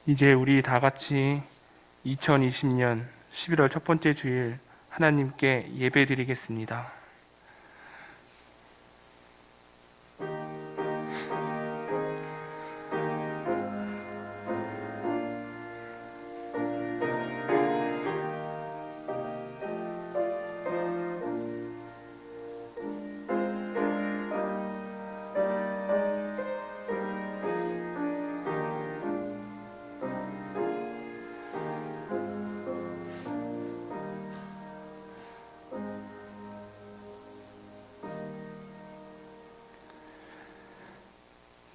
이제 우리 다 같이 2020년 11월 첫 번째 주일 하나님께 예배 드리겠습니다.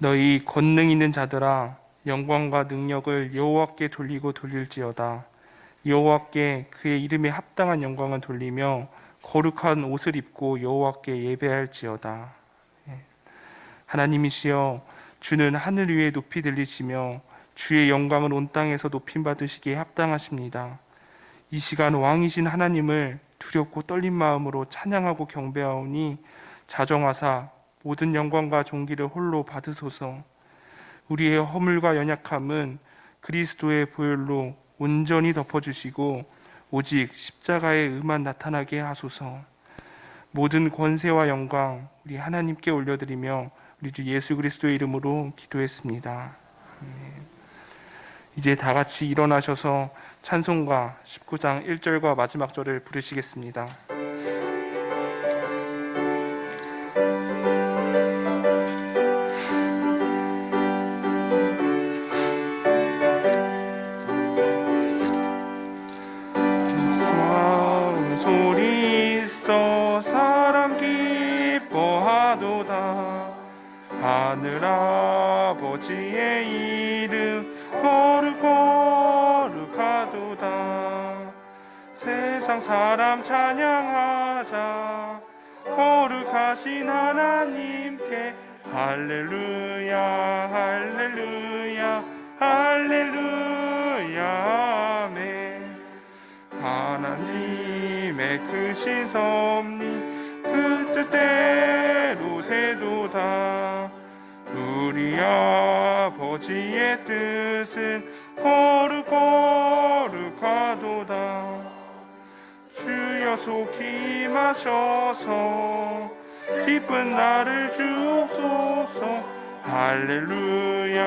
너희 권능 있는 자들아, 영광과 능력을 여호와께 돌리고 돌릴지어다. 여호와께 그의 이름에 합당한 영광을 돌리며 거룩한 옷을 입고 여호와께 예배할지어다. 하나님이시여, 주는 하늘 위에 높이 들리시며 주의 영광을 온 땅에서 높임 받으시기에 합당하십니다. 이 시간 왕이신 하나님을 두렵고 떨린 마음으로 찬양하고 경배하오니 자정하사 모든 영광과 존귀를 홀로 받으소서. 우리의 허물과 연약함은 그리스도의 보혈로 온전히 덮어주시고 오직 십자가의 의만 나타나게 하소서. 모든 권세와 영광 우리 하나님께 올려드리며 우리 주 예수 그리스도의 이름으로 기도했습니다. 이제 다 같이 일어나셔서 찬송가 19장 1절과 마지막 절을 부르시겠습니다. 소리 있어 사람 기뻐하도다. 하늘 아버지의 이름 거룩하도다. 세상 사람 찬양하자. 거룩하신 하나님께 할렐루야 할렐루야 할렐루야 아멘. 하나님의 크신 섭리 그 뜻대로 되도다. 우리 아버지의 뜻은 거룩하도다. 주여 속히 마셔서 기쁜 나를 주옵소서. 할렐루야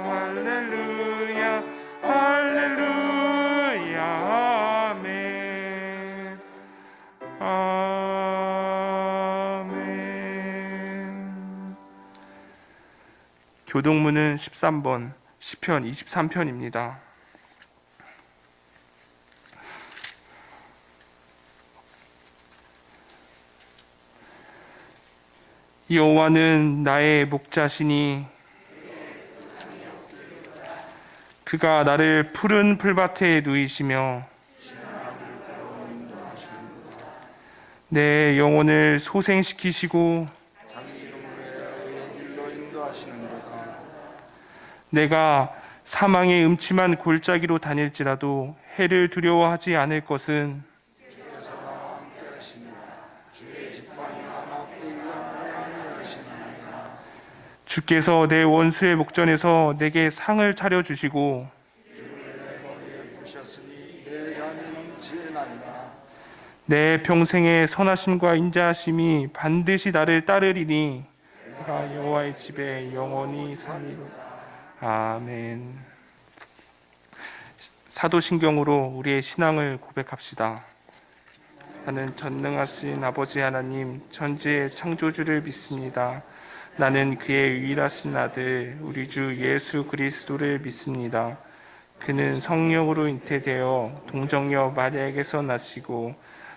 할렐루야 할렐루야 아멘 아멘. 교동문은 13번 시편 23편입니다. 여호와는 나의 목자시니 그가 나를 푸른 풀밭에 누이시며 내 영혼을 소생시키시고 내가 사망의 음침한 골짜기로 다닐지라도 해를 두려워하지 않을 것은 주께서 내 원수의 목전에서 내게 상을 차려주시고 내 평생의 선하심과 인자하심이 반드시 나를 따르리니 내가 여호와의 집에 영원히 사니로다. 아멘. 사도신경으로 우리의 신앙을 고백합시다. 나는 전능하신 아버지 하나님 천지의 창조주를 믿습니다. 나는 그의 유일하신 아들 우리 주 예수 그리스도를 믿습니다. 그는 성령으로 잉태되어 동정녀 마리아에게서 나시고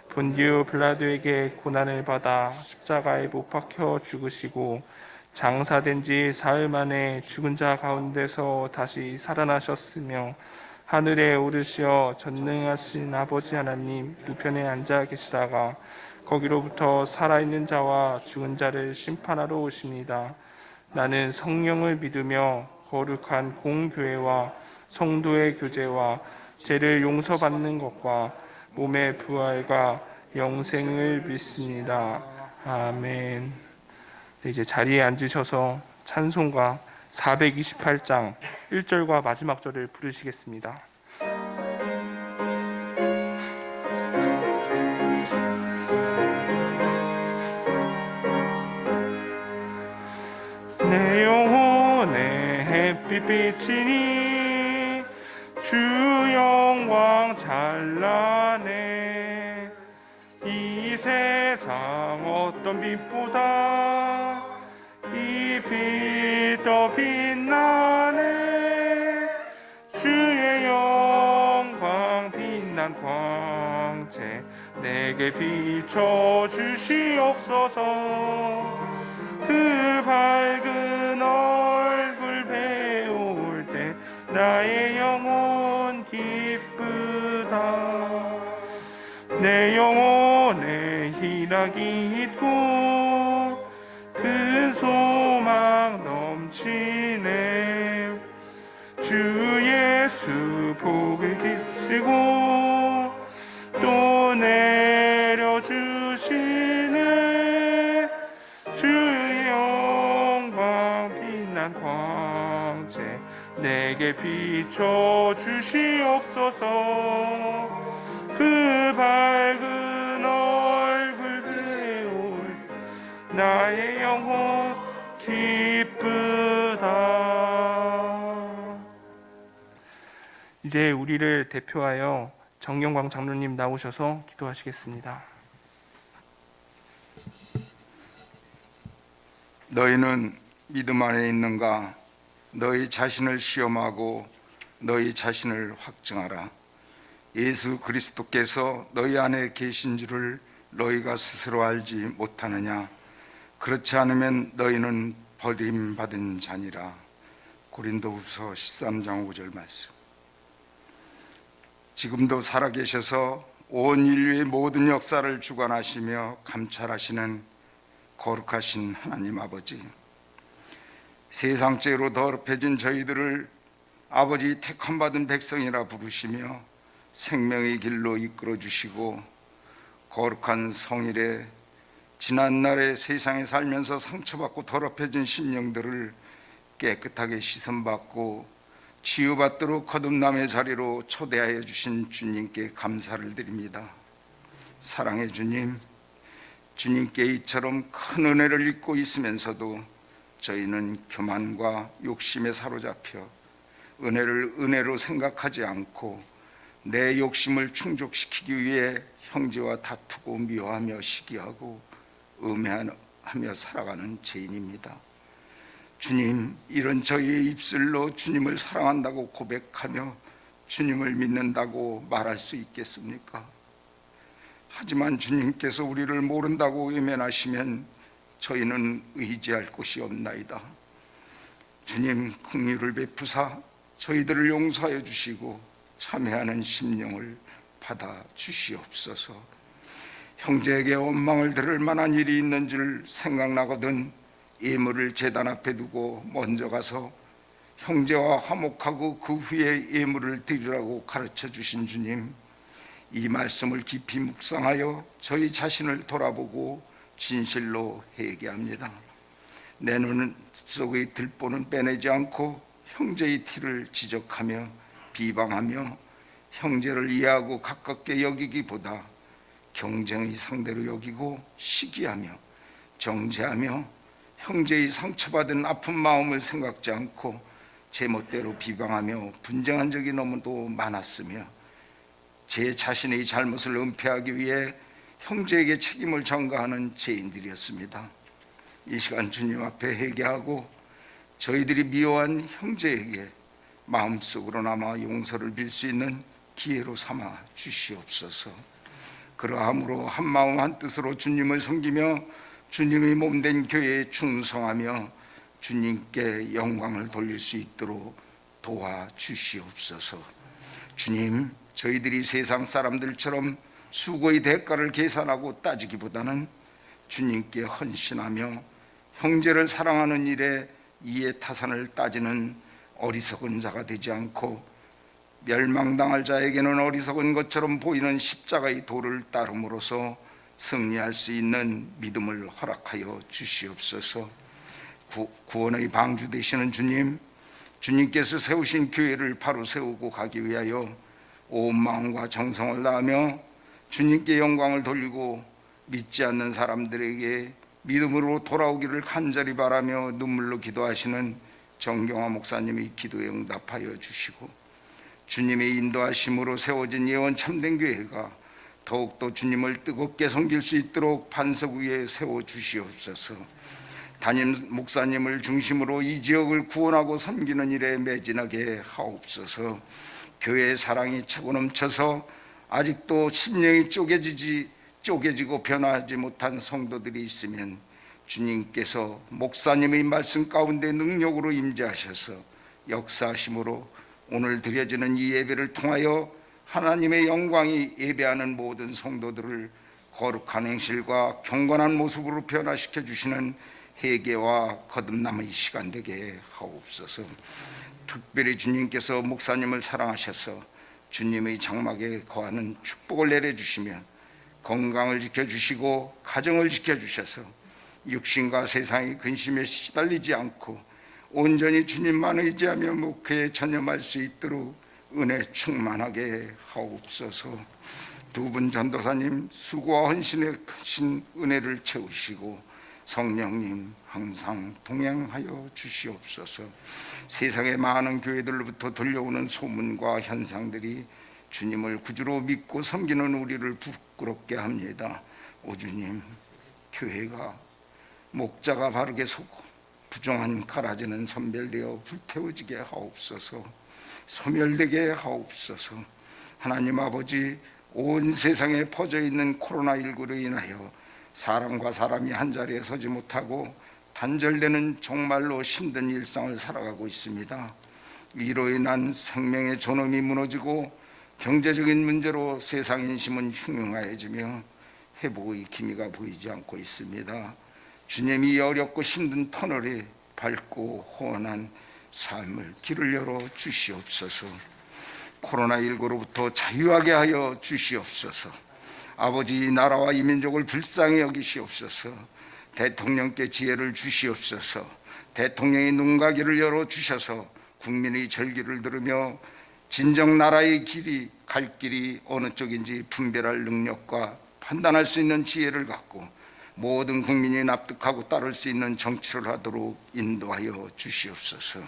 본디오 빌라도에게 고난을 받아 십자가에 못 박혀 죽으시고 장사된 지 사흘 만에 죽은 자 가운데서 다시 살아나셨으며 하늘에 오르시어 전능하신 아버지 하나님 우편에 앉아 계시다가 거기로부터 살아있는 자와 죽은 자를 심판하러 오십니다. 나는 성령을 믿으며 거룩한 공교회와 성도의 교제와 죄를 용서받는 것과 몸의 부활과 영생을 믿습니다. 아멘. 이제 자리에 앉으셔서 찬송가 428장 1절과 마지막 절을 부르시겠습니다. 내 영혼의 햇빛 비치니 주 영광 찬란해. 이 세상 어떤 빛보다 이 빛 더 빛나네. 주의 영광 빛난 광채 내게 비춰 주시옵소서. 그 밝은 얼굴 배울 때 나의 영혼 기쁘다. 내 영혼에 희락이 있고 큰 소망 넘치네. 주 예수 복을 비치고 또 내려주시네. 주의 영광 빛난 광채 내게 비춰 주시옵소서. 그 밝은 얼굴 배울 나의 영혼 기쁘다. 이제 우리를 대표하여 정영광 장로님 나오셔서 기도하시겠습니다. 너희는 믿음 안에 있는가? 너희 자신을 시험하고 너희 자신을 확증하라. 예수 그리스도께서 너희 안에 계신 줄을 너희가 스스로 알지 못하느냐? 그렇지 않으면 너희는 버림받은 자니라. 고린도후서 13장 5절 말씀. 지금도 살아계셔서 온 인류의 모든 역사를 주관하시며 감찰하시는 거룩하신 하나님 아버지, 세상죄로 더럽혀진 저희들을 아버지 택함받은 백성이라 부르시며 생명의 길로 이끌어 주시고 거룩한 성일에 지난날에 세상에 살면서 상처받고 더럽혀진 심령들을 깨끗하게 씻음받고 치유받도록 거듭남의 자리로 초대하여 주신 주님께 감사를 드립니다. 사랑의 주님, 주님께 이처럼 큰 은혜를 입고 있으면서도 저희는 교만과 욕심에 사로잡혀 은혜를 은혜로 생각하지 않고 내 욕심을 충족시키기 위해 형제와 다투고 미워하며 시기하고 음해하며 살아가는 죄인입니다. 주님, 이런 저희의 입술로 주님을 사랑한다고 고백하며 주님을 믿는다고 말할 수 있겠습니까? 하지만 주님께서 우리를 모른다고 외면하시면 저희는 의지할 곳이 없나이다. 주님, 긍휼을 베푸사 저희들을 용서하여 주시고 참회하는 심령을 받아 주시옵소서. 형제에게 원망을 들을 만한 일이 있는 줄 생각나거든 예물을 제단 앞에 두고 먼저 가서 형제와 화목하고 그 후에 예물을 드리라고 가르쳐 주신 주님, 이 말씀을 깊이 묵상하여 저희 자신을 돌아보고 진실로 회개합니다. 내 눈 속의 들보는 빼내지 않고 형제의 티를 지적하며 비방하며 형제를 이해하고 가깝게 여기기보다 경쟁의 상대로 여기고 시기하며 정죄하며 형제의 상처받은 아픈 마음을 생각지 않고 제멋대로 비방하며 분쟁한 적이 너무도 많았으며 제 자신의 잘못을 은폐하기 위해 형제에게 책임을 전가하는 죄인들이었습니다. 이 시간 주님 앞에 회개하고 저희들이 미워한 형제에게 마음속으로나마 용서를 빌 수 있는 기회로 삼아 주시옵소서. 그러함으로 한마음 한뜻으로 주님을 섬기며 주님의 몸된 교회에 충성하며 주님께 영광을 돌릴 수 있도록 도와주시옵소서. 주님, 저희들이 세상 사람들처럼 수고의 대가를 계산하고 따지기보다는 주님께 헌신하며 형제를 사랑하는 일에 이해 타산을 따지는 어리석은 자가 되지 않고 멸망당할 자에게는 어리석은 것처럼 보이는 십자가의 도를 따름으로써 승리할 수 있는 믿음을 허락하여 주시옵소서. 구원의 방주 되시는 주님, 주님께서 세우신 교회를 바로 세우고 가기 위하여 온 마음과 정성을 다하며 주님께 영광을 돌리고 믿지 않는 사람들에게 믿음으로 돌아오기를 간절히 바라며 눈물로 기도하시는 정경화 목사님의 기도에 응답하여 주시고, 주님의 인도하심으로 세워진 예원 참된 교회가 더욱더 주님을 뜨겁게 섬길 수 있도록 반석 위에 세워 주시옵소서. 담임 목사님을 중심으로 이 지역을 구원하고 섬기는 일에 매진하게 하옵소서. 교회의 사랑이 차고 넘쳐서 아직도 심령이 쪼개지고 변화하지 못한 성도들이 있으면 주님께서 목사님의 말씀 가운데 능력으로 임재하셔서 역사하심으로 오늘 드려지는 이 예배를 통하여 하나님의 영광이 예배하는 모든 성도들을 거룩한 행실과 경건한 모습으로 변화시켜 주시는 회개와 거듭남의 시간 되게 하옵소서. 특별히 주님께서 목사님을 사랑하셔서 주님의 장막에 거하는 축복을 내려주시며 건강을 지켜주시고 가정을 지켜주셔서 육신과 세상의 근심에 시달리지 않고 온전히 주님만 의지하며 목회에 전념할 수 있도록 은혜 충만하게 하옵소서. 두 분 전도사님 수고와 헌신에 크신 은혜를 채우시고 성령님 항상 동행하여 주시옵소서. 세상의 많은 교회들로부터 들려오는 소문과 현상들이 주님을 구주로 믿고 섬기는 우리를 부끄럽게 합니다. 오 주님, 교회가 목자가 바르게 서고 부정한 가라지는 선별되어 불태워지게 하옵소서. 소멸되게 하옵소서. 하나님 아버지, 온 세상에 퍼져 있는 코로나19로 인하여 사람과 사람이 한자리에 서지 못하고 단절되는 정말로 힘든 일상을 살아가고 있습니다. 이로 인한 생명의 존엄이 무너지고 경제적인 문제로 세상 인심은 흉흉해지며 회복의 기미가 보이지 않고 있습니다. 주님이 어렵고 힘든 터널에 밝고 호원한 삶을 길을 열어 주시옵소서. 코로나19로부터 자유하게 하여 주시옵소서. 아버지, 이 나라와 이 민족을 불쌍히 여기시옵소서. 대통령께 지혜를 주시옵소서. 대통령의 눈과 귀를 열어 주셔서 국민의 절기를 들으며 진정 나라의 길이 갈 길이 어느 쪽인지 분별할 능력과 판단할 수 있는 지혜를 갖고 모든 국민이 납득하고 따를 수 있는 정치를 하도록 인도하여 주시옵소서.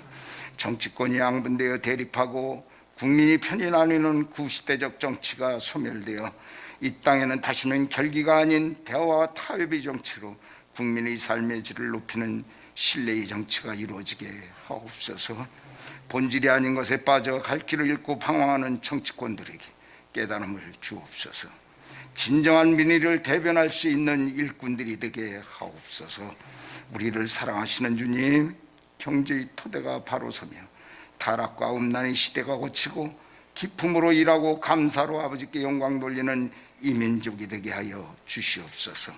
정치권이 양분되어 대립하고 국민이 편이 나뉘는 구시대적 정치가 소멸되어 이 땅에는 다시는 결기가 아닌 대화와 타협의 정치로 국민의 삶의 질을 높이는 신뢰의 정치가 이루어지게 하옵소서. 본질이 아닌 것에 빠져 갈 길을 잃고 방황하는 정치권들에게 깨달음을 주옵소서. 진정한 민의를 대변할 수 있는 일꾼들이 되게 하옵소서. 우리를 사랑하시는 주님, 경제의 토대가 바로 서며 타락과 음란의 시대가 고치고 기품으로 일하고 감사로 아버지께 영광 돌리는 이 민족이 되게 하여 주시옵소서.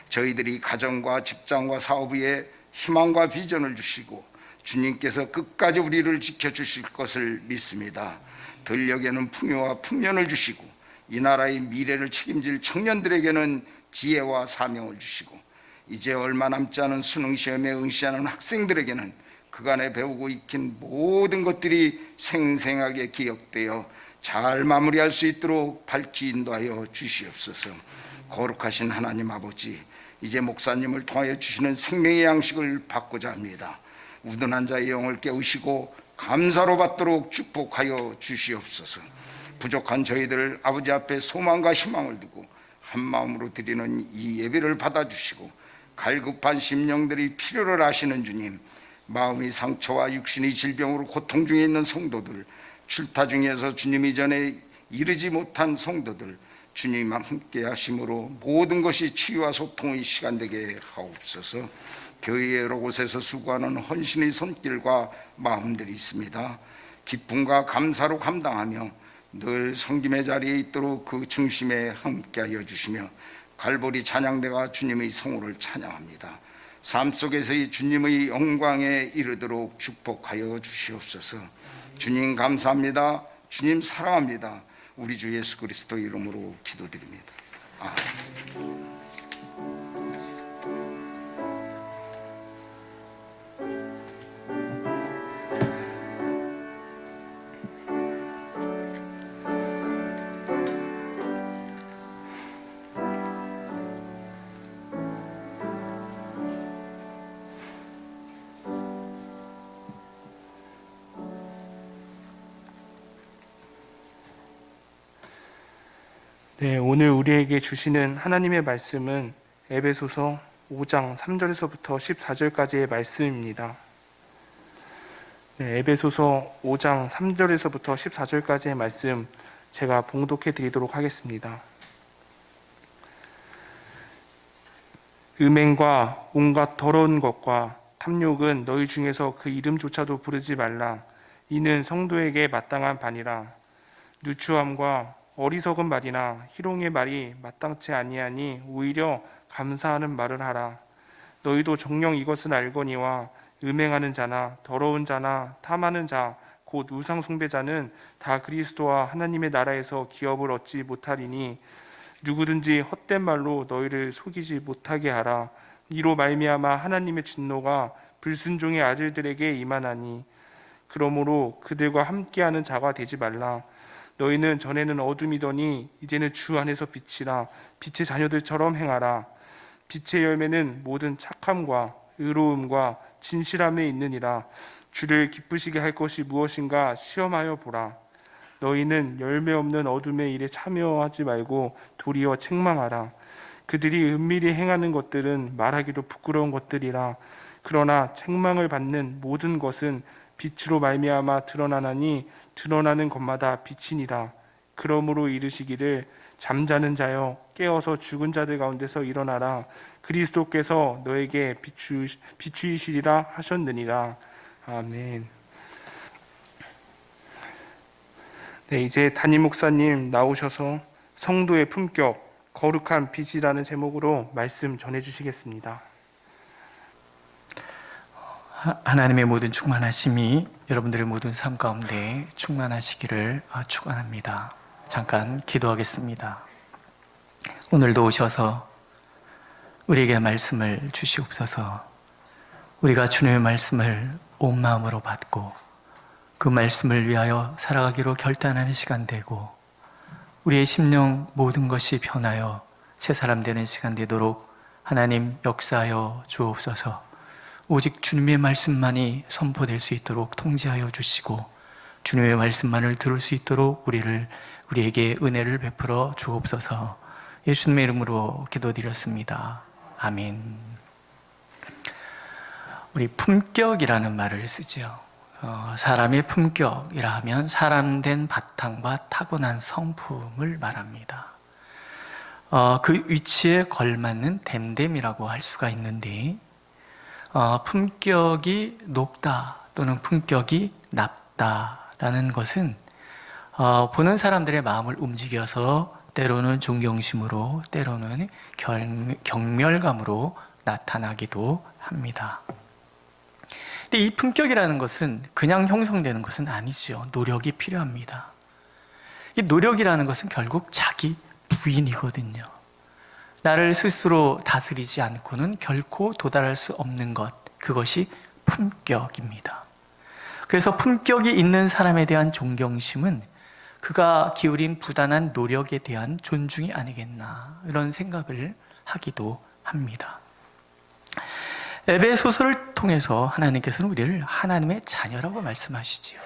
저희들이 가정과 직장과 사업 위에 희망과 비전을 주시고 주님께서 끝까지 우리를 지켜주실 것을 믿습니다. 들녘에는 풍요와 풍년을 주시고 이 나라의 미래를 책임질 청년들에게는 지혜와 사명을 주시고 이제 얼마 남지 않은 수능시험에 응시하는 학생들에게는 그간에 배우고 익힌 모든 것들이 생생하게 기억되어 잘 마무리할 수 있도록 밝히 인도하여 주시옵소서. 거룩하신 하나님 아버지, 이제 목사님을 통하여 주시는 생명의 양식을 받고자 합니다. 우둔한 자의 영을 깨우시고 감사로 받도록 축복하여 주시옵소서. 부족한 저희들 아버지 앞에 소망과 희망을 두고 한 마음으로 드리는 이 예배를 받아주시고 갈급한 심령들이 필요를 아시는 주님, 마음의 상처와 육신의 질병으로 고통 중에 있는 성도들, 출타 중에서 주님 이전에 이르지 못한 성도들, 주님 함께 하심으로 모든 것이 치유와 소통의 시간 되게 하옵소서. 교회 여러 곳에서 수고하는 헌신의 손길과 마음들이 있습니다. 기쁨과 감사로 감당하며 늘 섬김의 자리에 있도록 그 중심에 함께하여 주시며 갈보리 찬양대가 주님의 성호를 찬양합니다. 삶 속에서의 주님의 영광에 이르도록 축복하여 주시옵소서. 주님 감사합니다. 주님 사랑합니다. 우리 주 예수 그리스도 이름으로 기도드립니다. 아멘. 네, 오늘 우리에게 주시는 하나님의 말씀은 에베소서 5장 3절에서부터 14절까지의 말씀입니다. 네, 에베소서 5장 3절에서부터 14절까지의 말씀 제가 봉독해 드리도록 하겠습니다. 음행과 온갖 더러운 것과 탐욕은 너희 중에서 그 이름조차도 부르지 말라. 이는 성도에게 마땅한 반이라. 누추함과 어리석은 말이나 희롱의 말이 마땅치 아니하니 오히려 감사하는 말을 하라. 너희도 정녕 이것을 알거니와 음행하는 자나 더러운 자나 탐하는 자 곧 우상 숭배자는 다 그리스도와 하나님의 나라에서 기업을 얻지 못하리니 누구든지 헛된 말로 너희를 속이지 못하게 하라. 이로 말미암아 하나님의 진노가 불순종의 아들들에게 임하나니 그러므로 그들과 함께하는 자가 되지 말라. 너희는 전에는 어둠이더니 이제는 주 안에서 빛이라. 빛의 자녀들처럼 행하라. 빛의 열매는 모든 착함과 의로움과 진실함에 있느니라. 주를 기쁘시게 할 것이 무엇인가 시험하여 보라. 너희는 열매 없는 어둠의 일에 참여하지 말고 도리어 책망하라. 그들이 은밀히 행하는 것들은 말하기도 부끄러운 것들이라. 그러나 책망을 받는 모든 것은 빛으로 말미암아 드러나나니 드러나는 것마다 빛이니라. 그러므로 이르시기를 잠자는 자여 깨어서 죽은 자들 가운데서 일어나라. 그리스도께서 너에게 비추이시리라 하셨느니라. 아멘. 네, 이제 담임 목사님 나오셔서 성도의 품격, 거룩한 빛이라는 제목으로 말씀 전해주시겠습니다. 하나님의 모든 충만하심이 여러분들의 모든 삶 가운데 충만하시기를 축원합니다. 잠깐 기도하겠습니다. 오늘도 오셔서 우리에게 말씀을 주시옵소서. 우리가 주님의 말씀을 온 마음으로 받고 그 말씀을 위하여 살아가기로 결단하는 시간 되고 우리의 심령 모든 것이 변하여 새 사람 되는 시간 되도록 하나님 역사하여 주옵소서. 오직 주님의 말씀만이 선포될 수 있도록 통제하여 주시고 주님의 말씀만을 들을 수 있도록 우리에게 은혜를 베풀어 주옵소서. 예수님의 이름으로 기도드렸습니다. 아멘. 우리 품격이라는 말을 쓰죠. 사람의 품격이라 하면 사람된 바탕과 타고난 성품을 말합니다. 그 위치에 걸맞는 됨됨이라고 할 수가 있는데 품격이 높다 또는 품격이 낮다라는 것은 보는 사람들의 마음을 움직여서 때로는 존경심으로 때로는 경멸감으로 나타나기도 합니다. 근데 이 품격이라는 것은 그냥 형성되는 것은 아니죠. 노력이 필요합니다. 이 노력이라는 것은 결국 자기 부인이거든요. 나를 스스로 다스리지 않고는 결코 도달할 수 없는 것, 그것이 품격입니다. 그래서 품격이 있는 사람에 대한 존경심은 그가 기울인 부단한 노력에 대한 존중이 아니겠나 이런 생각을 하기도 합니다. 에베소서를 통해서 하나님께서는 우리를 하나님의 자녀라고 말씀하시지요.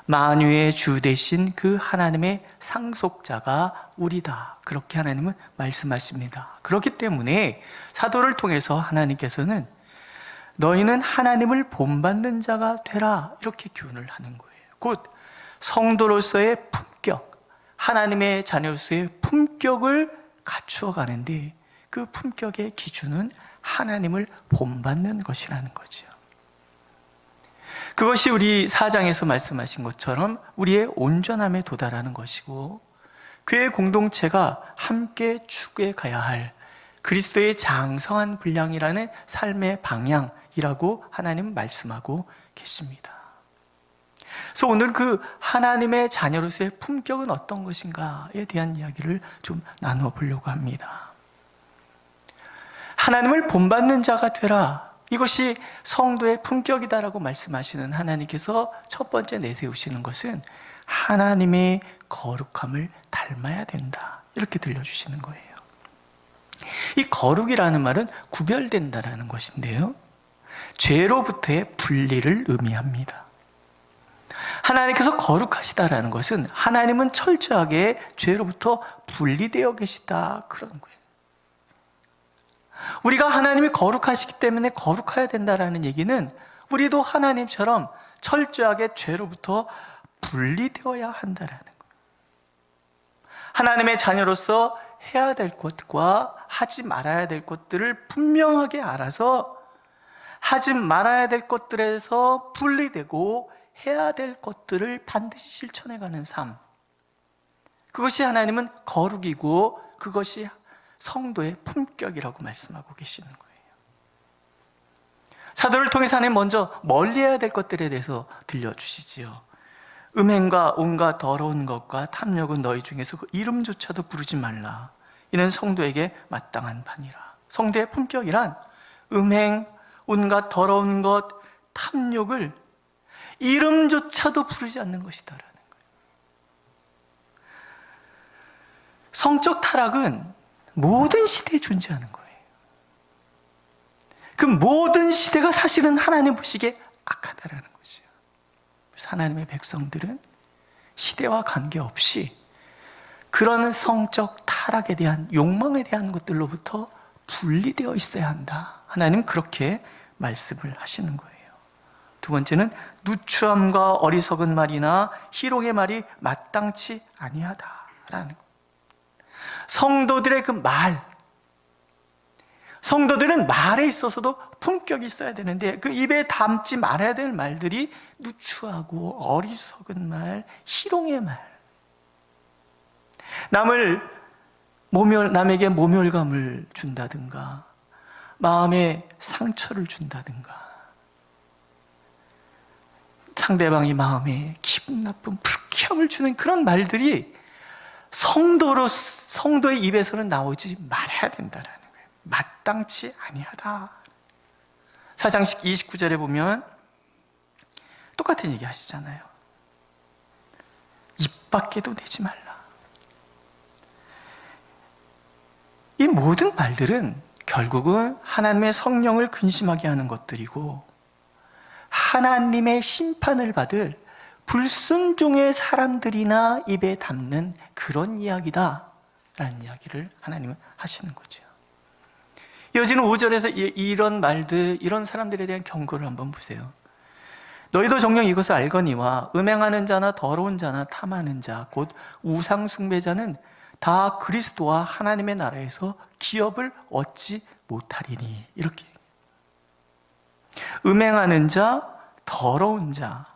만유의 주 되신 그 하나님의 상속자가 우리다. 그렇게 하나님은 말씀하십니다. 그렇기 때문에 사도를 통해서 하나님께서는 너희는 하나님을 본받는 자가 되라. 이렇게 교훈을 하는 거예요. 곧 성도로서의 품격, 하나님의 자녀로서의 품격을 갖추어 가는데 그 품격의 기준은 하나님을 본받는 것이라는 거죠. 그것이 우리 4장에서 말씀하신 것처럼 우리의 온전함에 도달하는 것이고 그의 공동체가 함께 추구해 가야 할 그리스도의 장성한 분량이라는 삶의 방향이라고 하나님 말씀하고 계십니다. 그래서 오늘 그 하나님의 자녀로서의 품격은 어떤 것인가에 대한 이야기를 좀 나눠보려고 합니다. 하나님을 본받는 자가 되라. 이것이 성도의 품격이다라고 말씀하시는 하나님께서 첫 번째 내세우시는 것은 하나님의 거룩함을 닮아야 된다. 이렇게 들려주시는 거예요. 이 거룩이라는 말은 구별된다라는 것인데요. 죄로부터의 분리를 의미합니다. 하나님께서 거룩하시다라는 것은 하나님은 철저하게 죄로부터 분리되어 계시다, 그런 거예요. 우리가 하나님이 거룩하시기 때문에 거룩해야 된다라는 얘기는 우리도 하나님처럼 철저하게 죄로부터 분리되어야 한다라는 거예요. 하나님의 자녀로서 해야 될 것과 하지 말아야 될 것들을 분명하게 알아서 하지 말아야 될 것들에서 분리되고 해야 될 것들을 반드시 실천해가는 삶, 그것이 하나님은 거룩이고 그것이 성도의 품격이라고 말씀하고 계시는 거예요. 사도를 통해서 하나님 먼저 멀리해야 될 것들에 대해서 들려주시지요. 음행과 온갖 더러운 것과 탐욕은 너희 중에서 그 이름조차도 부르지 말라. 이는 성도에게 마땅한 바니라. 성도의 품격이란 음행, 온갖 더러운 것, 탐욕을 이름조차도 부르지 않는 것이다라는 거예요. 성적 타락은 모든 시대에 존재하는 거예요. 그 모든 시대가 사실은 하나님 보시기에 악하다라는 거죠. 그래서 하나님의 백성들은 시대와 관계없이 그런 성적 타락에 대한 욕망에 대한 것들로부터 분리되어 있어야 한다. 하나님 그렇게 말씀을 하시는 거예요. 두 번째는 누추함과 어리석은 말이나 희롱의 말이 마땅치 아니하다라는 것. 성도들의 그 말, 성도들은 말에 있어서도 품격이 있어야 되는데 그 입에 담지 말아야 될 말들이 누추하고 어리석은 말, 희롱의 말, 남에게 모멸감을 준다든가 마음에 상처를 준다든가 상대방의 마음에 기분 나쁜 불쾌함을 주는 그런 말들이 성도의 입에서는 나오지 말아야 된다라는 거예요. 마땅치 아니하다. 4장 29절에 보면 똑같은 얘기 하시잖아요. 입 밖에도 내지 말라. 이 모든 말들은 결국은 하나님의 성령을 근심하게 하는 것들이고 하나님의 심판을 받을 불순종의 사람들이나 입에 담는 그런 이야기다라는 이야기를 하나님은 하시는 거죠. 이어지는 5절에서 이런 말들, 이런 사람들에 대한 경고를 한번 보세요. 너희도 정녕 이것을 알거니와 음행하는 자나 더러운 자나 탐하는 자 곧 우상 숭배자는 다 그리스도와 하나님의 나라에서 기업을 얻지 못하리니. 이렇게 음행하는 자, 더러운 자,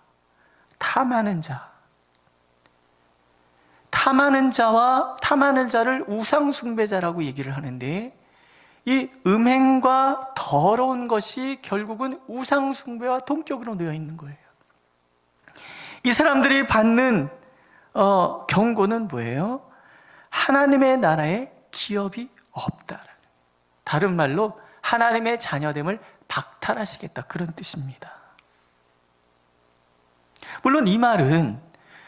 탐하는 자, 탐하는 자와 탐하는 자를 우상 숭배자라고 얘기를 하는데 이 음행과 더러운 것이 결국은 우상 숭배와 동격으로 되어 있는 거예요. 이 사람들이 받는 경고는 뭐예요? 하나님의 나라에 기업이 없다. 다른 말로 하나님의 자녀됨을 박탈하시겠다, 그런 뜻입니다. 물론 이 말은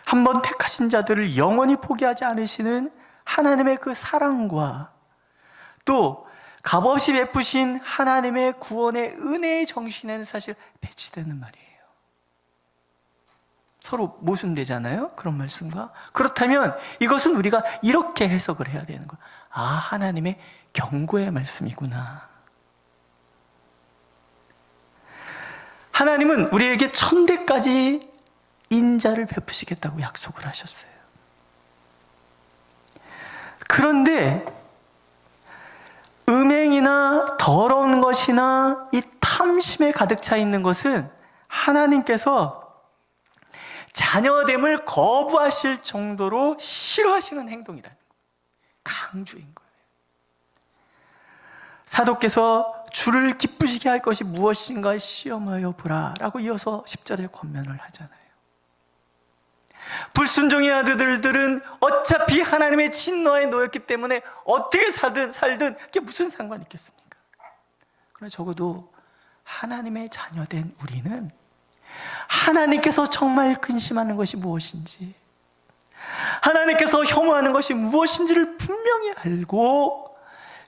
한번 택하신 자들을 영원히 포기하지 않으시는 하나님의 그 사랑과 또 값없이 베푸신 하나님의 구원의 은혜의 정신에는 사실 배치되는 말이에요. 서로 모순되잖아요, 그런 말씀과. 그렇다면 이것은 우리가 이렇게 해석을 해야 되는 거예요. 아, 하나님의 경고의 말씀이구나. 하나님은 우리에게 천대까지 인자를 베푸시겠다고 약속을 하셨어요. 그런데 음행이나 더러운 것이나 이 탐심에 가득 차 있는 것은 하나님께서 자녀됨을 거부하실 정도로 싫어하시는 행동이라는 거예요. 강조인 거예요. 사도께서 주를 기쁘시게 할 것이 무엇인가 시험하여 보라 라고 이어서 10절에 권면을 하잖아요. 불순종의 아들들은 어차피 하나님의 진노에 놓였기 때문에 어떻게 살든 그게 무슨 상관이 있겠습니까? 그러나 적어도 하나님의 자녀된 우리는 하나님께서 정말 근심하는 것이 무엇인지, 하나님께서 혐오하는 것이 무엇인지를 분명히 알고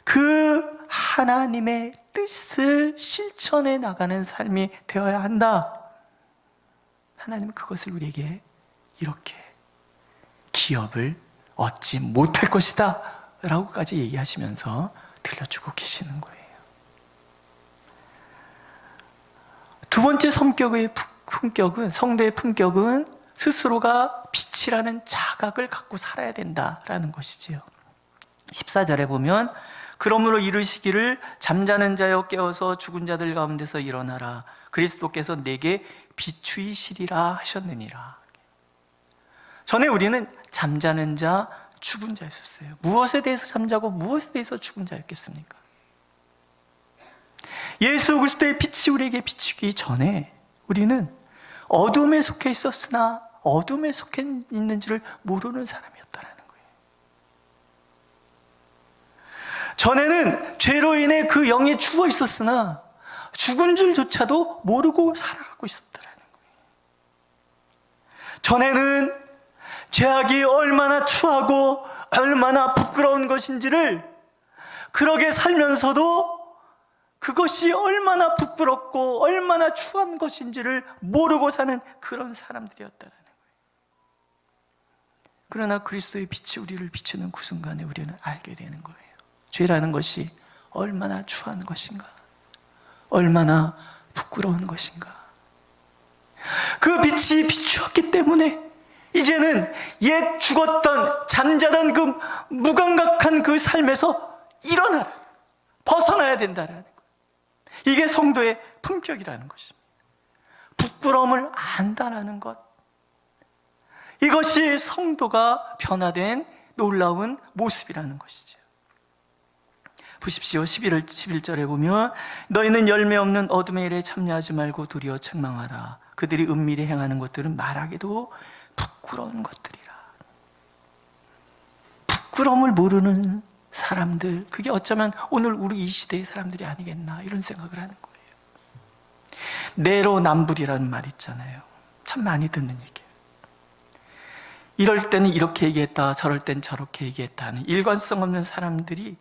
그 하나님의 뜻을 실천해 나가는 삶이 되어야 한다. 하나님은 그것을 우리에게 이렇게 기업을 얻지 못할 것이다 라고까지 얘기하시면서 들려주고 계시는 거예요. 두 번째 품격은, 성도의 품격은 스스로가 빛이라는 자각을 갖고 살아야 된다라는 것이지요. 14절에 보면 그러므로 이르시기를 잠자는 자여 깨어서 죽은 자들 가운데서 일어나라. 그리스도께서 내게 비추이시리라 하셨느니라. 전에 우리는 잠자는 자, 죽은 자였었어요. 무엇에 대해서 잠자고 무엇에 대해서 죽은 자였겠습니까? 예수 그리스도의 빛이 우리에게 비추기 전에 우리는 어둠에 속해 있었으나 어둠에 속해 있는지를 모르는 사람이었다라는 거예요. 전에는 죄로 인해 그 영이 죽어 있었으나 죽은 줄조차도 모르고 살아가고 있었다라는 거예요. 전에는 죄악이 얼마나 추하고 얼마나 부끄러운 것인지를 그러게 살면서도 그것이 얼마나 부끄럽고 얼마나 추한 것인지를 모르고 사는 그런 사람들이었다는 거예요. 그러나 그리스도의 빛이 우리를 비추는 그 순간에 우리는 알게 되는 거예요. 죄라는 것이 얼마나 추한 것인가, 얼마나 부끄러운 것인가. 그 빛이 비추었기 때문에 이제는 옛 죽었던 잠자던 그 무감각한 그 삶에서 일어나라, 벗어나야 된다라는 거예요. 이게 성도의 품격이라는 것입니다. 부끄러움을 안다라는 것, 이것이 성도가 변화된 놀라운 모습이라는 것이죠. 보십시오. 11절에 보면 너희는 열매 없는 어둠의 일에 참여하지 말고 도리어 책망하라. 그들이 은밀히 행하는 것들은 말하기도 부끄러운 것들이라. 부끄러움을 모르는 사람들, 그게 어쩌면 오늘 우리 이 시대의 사람들이 아니겠나 이런 생각을 하는 거예요. 내로남불이라는 말 있잖아요. 참 많이 듣는 얘기예요. 이럴 때는 이렇게 얘기했다, 저럴 땐 저렇게 얘기했다 하는 일관성 없는 사람들이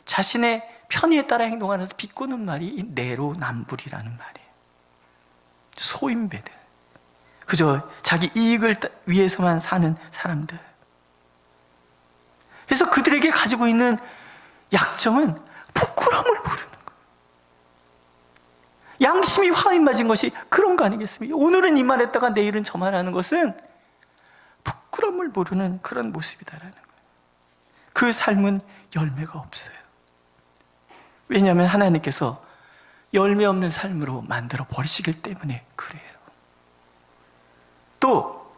자신의 편의에 따라 행동하면서 비꼬는 말이 이 내로남불이라는 말이에요. 소인배들, 그저 자기 이익을 위해서만 사는 사람들. 그래서 그들에게 가지고 있는 약점은 부끄러움을 모르는 거예요. 양심이 화인 맞은 것이 그런 거 아니겠습니까? 오늘은 이 말 했다가 내일은 저 말 하는 것은 부끄러움을 모르는 그런 모습이다라는 거예요. 그 삶은 열매가 없어요. 왜냐하면 하나님께서 열매 없는 삶으로 만들어 버리시기 때문에 그래요. 또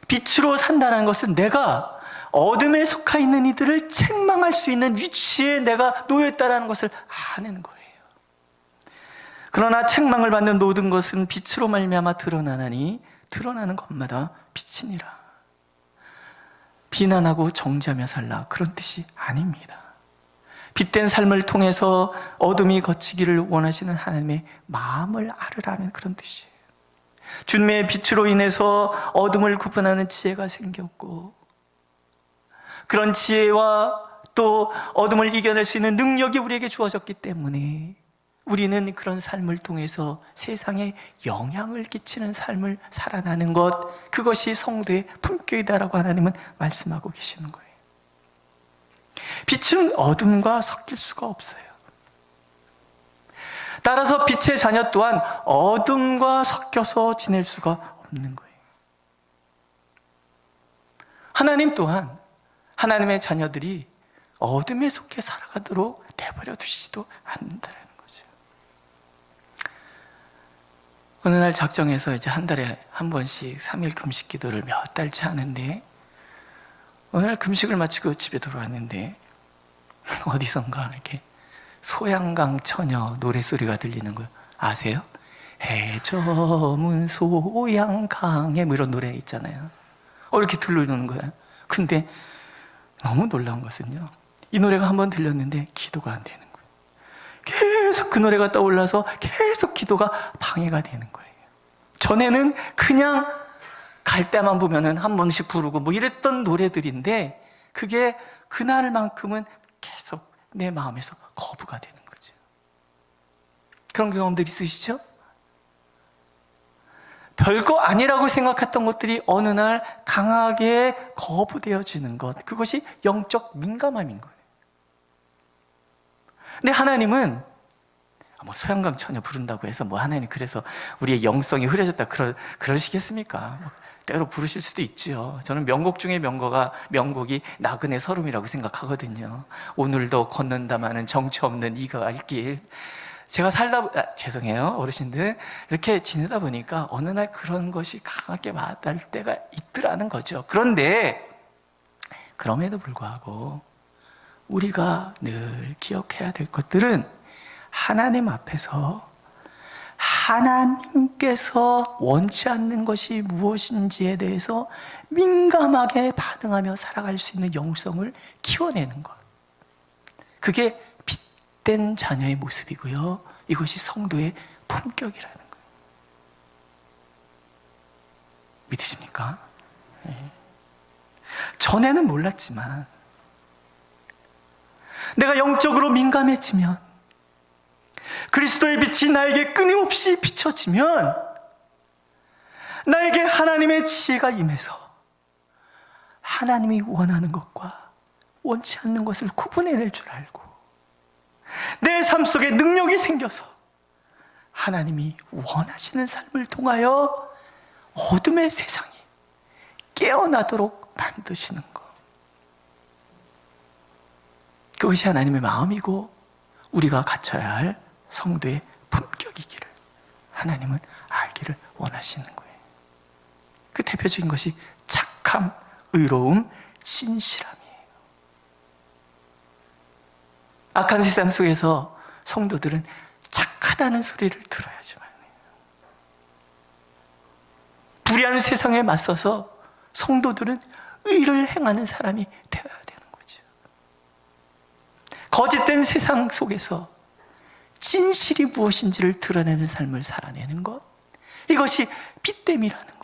빛으로 산다는 것은 내가 어둠에 속해 있는 이들을 책망할 수 있는 위치에 내가 놓여 있다는 것을 아는 거예요. 그러나 책망을 받는 모든 것은 빛으로 말미암아 드러나나니 드러나는 것마다 빛이니라. 비난하고 정죄하며 살라, 그런 뜻이 아닙니다. 빛된 삶을 통해서 어둠이 걷히기를 원하시는 하나님의 마음을 알으라는 그런 뜻이에요. 주님의 빛으로 인해서 어둠을 구분하는 지혜가 생겼고, 그런 지혜와 또 어둠을 이겨낼 수 있는 능력이 우리에게 주어졌기 때문에 우리는 그런 삶을 통해서 세상에 영향을 끼치는 삶을 살아가는 것, 그것이 성도의 품격이다라고 하나님은 말씀하고 계시는 거예요. 빛은 어둠과 섞일 수가 없어요. 따라서 빛의 자녀 또한 어둠과 섞여서 지낼 수가 없는 거예요. 하나님 또한 하나님의 자녀들이 어둠에 속해 살아가도록 내버려 두시지도 않는다는 거죠. 어느 날 작정해서 이제 한 달에 한 번씩 3일 금식 기도를 몇 달째 하는데, 어느 날 금식을 마치고 집에 돌아왔는데 어디선가 이렇게 소양강 처녀 노래소리가 들리는 걸 아세요? 해저문 소양강에 뭐 이런 노래 있잖아요. 이렇게 들리는 거예요. 근데 너무 놀라운 것은요, 이 노래가 한번 들렸는데 기도가 안 되는 거예요. 계속 그 노래가 떠올라서 계속 기도가 방해가 되는 거예요. 전에는 그냥 갈 때만 보면은 한 번씩 부르고 뭐 이랬던 노래들인데, 그게 그날만큼은 계속 내 마음에서 거부가 되는 거죠. 그런 경험들 있으시죠? 별거 아니라고 생각했던 것들이 어느 날 강하게 거부되어지는 것, 그것이 영적 민감함인 거예요. 근데 하나님은 소양강 처녀 부른다고 해서 하나님 그래서 우리의 영성이 흐려졌다 그러시겠습니까? 때로 부르실 수도 있죠. 저는 명곡 중에 명곡이 나그네 서름이라고 생각하거든요. 오늘도 걷는다마는 정처 없는 이가 갈 길. 제가 죄송해요 어르신들, 이렇게 지내다 보니까 어느 날 그런 것이 강하게 와닿을 때가 있더라는 거죠. 그런데 그럼에도 불구하고 우리가 늘 기억해야 될 것들은 하나님 앞에서 하나님께서 원치 않는 것이 무엇인지에 대해서 민감하게 반응하며 살아갈 수 있는 영성을 키워내는 것, 그게 된 자녀의 모습이고요. 이것이 성도의 품격이라는 거예요. 믿으십니까? 네. 전에는 몰랐지만 내가 영적으로 민감해지면, 그리스도의 빛이 나에게 끊임없이 비춰지면 나에게 하나님의 지혜가 임해서 하나님이 원하는 것과 원치 않는 것을 구분해낼 줄 알고 내 삶 속에 능력이 생겨서 하나님이 원하시는 삶을 통하여 어둠의 세상이 깨어나도록 만드시는 것, 그것이 하나님의 마음이고 우리가 갖춰야 할 성도의 품격이기를 하나님은 알기를 원하시는 거예요. 그 대표적인 것이 착함, 의로움, 진실함이에요. 악한 세상 속에서 성도들은 착하다는 소리를 들어야지만 해요. 불의한 세상에 맞서서 성도들은 의를 행하는 사람이 되어야 되는 거죠. 거짓된 세상 속에서 진실이 무엇인지를 드러내는 삶을 살아내는 것, 이것이 빛됨이라는 거예요.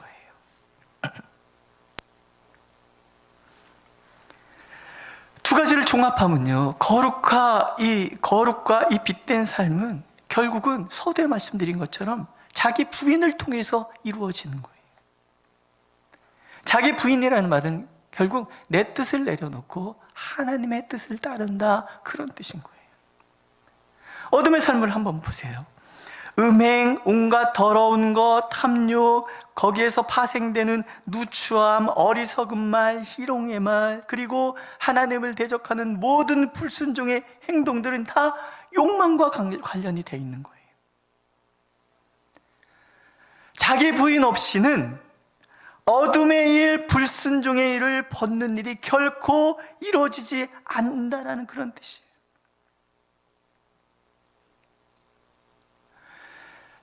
두 가지를 종합하면요, 거룩과 이 빛된 삶은 결국은 서두에 말씀드린 것처럼 자기 부인을 통해서 이루어지는 거예요. 자기 부인이라는 말은 결국 내 뜻을 내려놓고 하나님의 뜻을 따른다, 그런 뜻인 거예요. 어둠의 삶을 한번 보세요. 음행, 온갖 더러운 것, 탐욕, 거기에서 파생되는 누추함, 어리석은 말, 희롱의 말, 그리고 하나님을 대적하는 모든 불순종의 행동들은 다 욕망과 관련이 되어 있는 거예요. 자기 부인 없이는 어둠의 일, 불순종의 일을 벗는 일이 결코 이루어지지 않는다라는 그런 뜻이에요.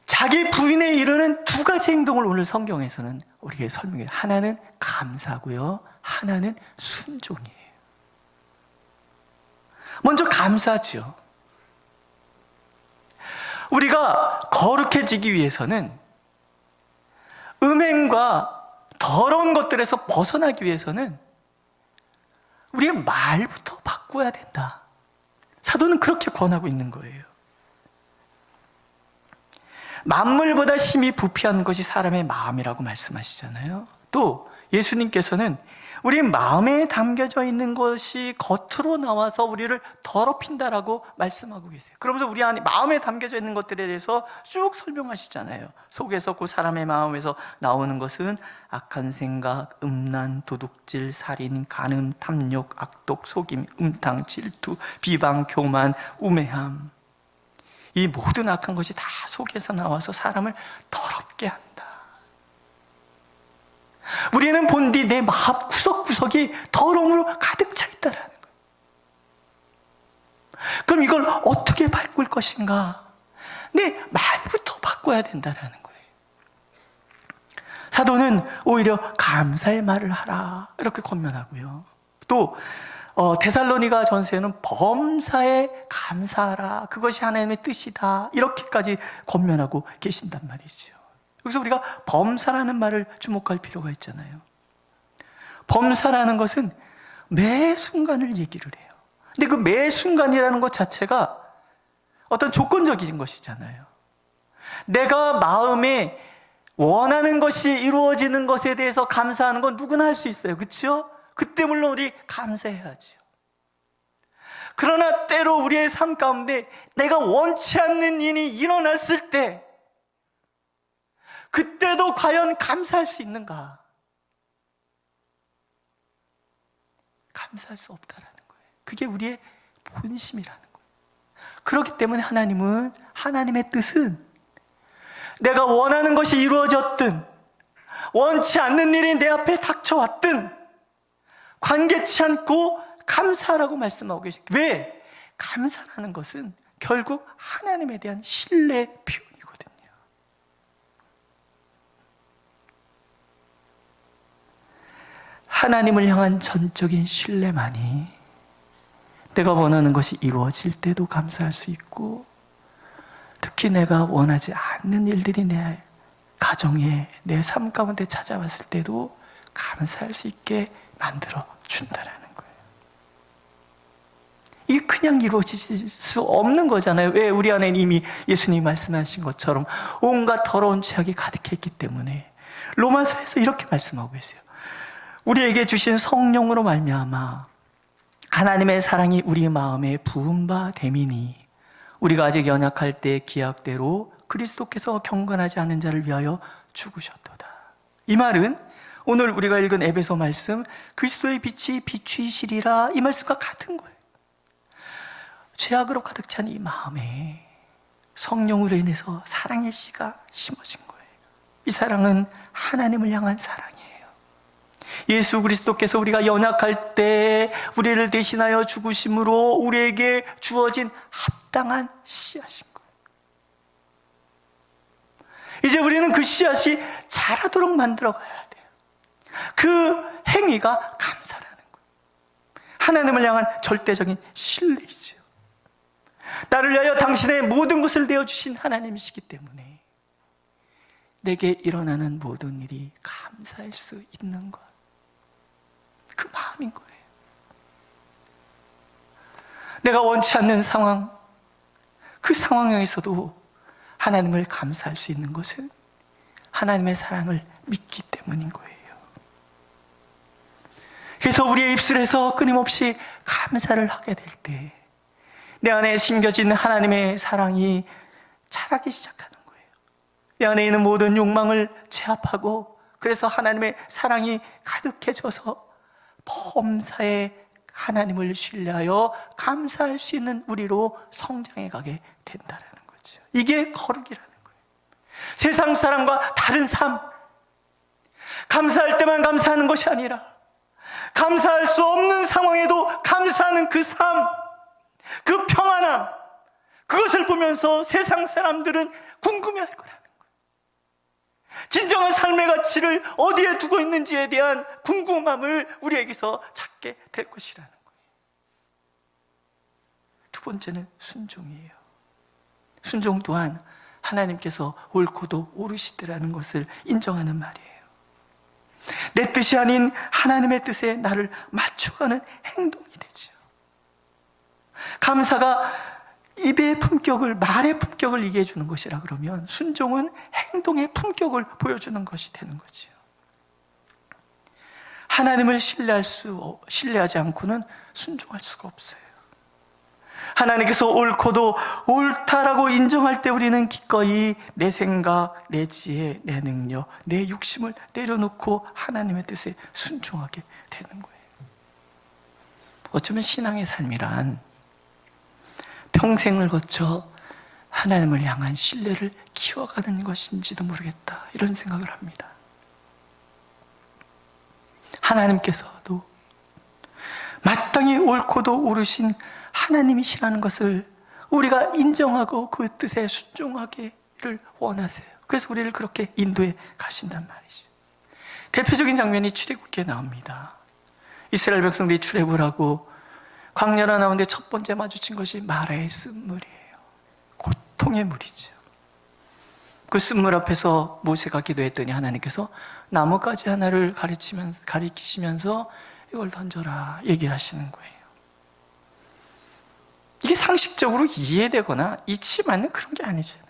자기 부인에 이르는 두 가지 행동을 오늘 성경에서는 우리에게 설명해요. 하나는 감사고요, 하나는 순종이에요. 먼저 감사죠. 우리가 거룩해지기 위해서는 음행과 더러운 것들에서 벗어나기 위해서는 우리의 말부터 바꿔야 된다. 사도는 그렇게 권하고 있는 거예요. 만물보다 심히 부패한 것이 사람의 마음이라고 말씀하시잖아요. 또 예수님께서는 우리 마음에 담겨져 있는 것이 겉으로 나와서 우리를 더럽힌다라고 말씀하고 계세요. 그러면서 우리 안에 마음에 담겨져 있는 것들에 대해서 쭉 설명하시잖아요. 속에서 그 사람의 마음에서 나오는 것은 악한 생각, 음란, 도둑질, 살인, 간음, 탐욕, 악독, 속임, 음탕, 질투, 비방, 교만, 우매함, 이 모든 악한 것이 다 속에서 나와서 사람을 더럽게 한다. 우리는 본디 내 마음 구석구석이 더러움으로 가득 차 있다라는 거예요. 그럼 이걸 어떻게 바꿀 것인가? 내 말부터 바꿔야 된다라는 거예요. 사도는 오히려 감사의 말을 하라, 이렇게 권면하고요. 또 데살로니가 전서에는 범사에 감사하라, 그것이 하나님의 뜻이다, 이렇게까지 권면하고 계신단 말이죠. 여기서 우리가 범사라는 말을 주목할 필요가 있잖아요. 범사라는 것은 매 순간을 얘기를 해요. 근데 그 매 순간이라는 것 자체가 어떤 조건적인 것이잖아요. 내가 마음에 원하는 것이 이루어지는 것에 대해서 감사하는 건 누구나 할 수 있어요. 그렇죠? 그때 물론 우리 감사해야죠. 그러나 때로 우리의 삶 가운데 내가 원치 않는 일이 일어났을 때 그때도 과연 감사할 수 있는가? 감사할 수 없다라는 거예요. 그게 우리의 본심이라는 거예요. 그렇기 때문에 하나님의 뜻은 내가 원하는 것이 이루어졌든 원치 않는 일이 내 앞에 닥쳐왔든 관계치 않고 감사라고 말씀하고 계십니다. 왜? 감사라는 것은 결국 하나님에 대한 신뢰 표현이거든요. 하나님을 향한 전적인 신뢰만이 내가 원하는 것이 이루어질 때도 감사할 수 있고, 특히 내가 원하지 않는 일들이 내 가정에, 내 삶 가운데 찾아왔을 때도 감사할 수 있게 만들어 준다라는 거예요. 이게 그냥 이루어질 수 없는 거잖아요. 왜? 우리 안에 이미 예수님이 말씀하신 것처럼 온갖 더러운 죄악이 가득했기 때문에. 로마서에서 이렇게 말씀하고 계세요. 우리에게 주신 성령으로 말미암아 하나님의 사랑이 우리 마음에 부은 바 됨이니 우리가 아직 연약할 때 기약대로 그리스도께서 경건하지 않은 자를 위하여 죽으셨도다. 이 말은 오늘 우리가 읽은 에베소 말씀, 그리스도의 빛이 비추이시리라, 이 말씀과 같은 거예요. 죄악으로 가득 찬 이 마음에 성령으로 인해서 사랑의 씨가 심어진 거예요. 이 사랑은 하나님을 향한 사랑이에요. 예수 그리스도께서 우리가 연약할 때 우리를 대신하여 죽으심으로 우리에게 주어진 합당한 씨앗인 거예요. 이제 우리는 그 씨앗이 자라도록 만들어 가야 돼요. 그 행위가 감사라는 거예요. 하나님을 향한 절대적인 신뢰이죠. 나를 위하여 당신의 모든 것을 내어주신 하나님이시기 때문에 내게 일어나는 모든 일이 감사할 수 있는 것, 그 마음인 거예요. 내가 원치 않는 상황, 그 상황에서도 하나님을 감사할 수 있는 것은 하나님의 사랑을 믿기 때문인 거예요. 그래서 우리의 입술에서 끊임없이 감사를 하게 될 때 내 안에 심겨진 하나님의 사랑이 자라기 시작하는 거예요. 내 안에 있는 모든 욕망을 제압하고, 그래서 하나님의 사랑이 가득해져서 범사에 하나님을 신뢰하여 감사할 수 있는 우리로 성장해 가게 된다는 거죠. 이게 거룩이라는 거예요. 세상 사람과 다른 삶, 감사할 때만 감사하는 것이 아니라 감사할 수 없는 상황에도 감사하는 그 삶, 그 평안함, 그것을 보면서 세상 사람들은 궁금해할 거라는 거예요. 진정한 삶의 가치를 어디에 두고 있는지에 대한 궁금함을 우리에게서 찾게 될 것이라는 거예요. 두 번째는 순종이에요. 순종 또한 하나님께서 옳고도 옳으시더라는 것을 인정하는 말이에요. 내 뜻이 아닌 하나님의 뜻에 나를 맞춰가는 행동이 되죠. 감사가 입의 품격을, 말의 품격을 얘기해 주는 것이라 그러면 순종은 행동의 품격을 보여주는 것이 되는 거죠. 하나님을 신뢰하지 않고는 순종할 수가 없어요. 하나님께서 옳고도 옳다라고 인정할 때 우리는 기꺼이 내 생각, 내 지혜, 내 능력, 내 욕심을 내려놓고 하나님의 뜻에 순종하게 되는 거예요. 어쩌면 신앙의 삶이란 평생을 거쳐 하나님을 향한 신뢰를 키워가는 것인지도 모르겠다, 이런 생각을 합니다. 하나님께서도 마땅히 옳고도 옳으신 하나님이시라는 것을 우리가 인정하고 그 뜻에 순종하기를 원하세요. 그래서 우리를 그렇게 인도해 가신단 말이죠. 대표적인 장면이 출애굽기에 나옵니다. 이스라엘 백성들이 출애굽을 하고 광야로 나오는데 첫 번째 마주친 것이 마라의 쓴물이에요. 고통의 물이죠. 그 쓴물 앞에서 모세가 기도했더니 하나님께서 나뭇가지 하나를 가리키시면서 이걸 던져라 얘기를 하시는 거예요. 이게 상식적으로 이해되거나 이치 맞는 그런 게 아니잖아요.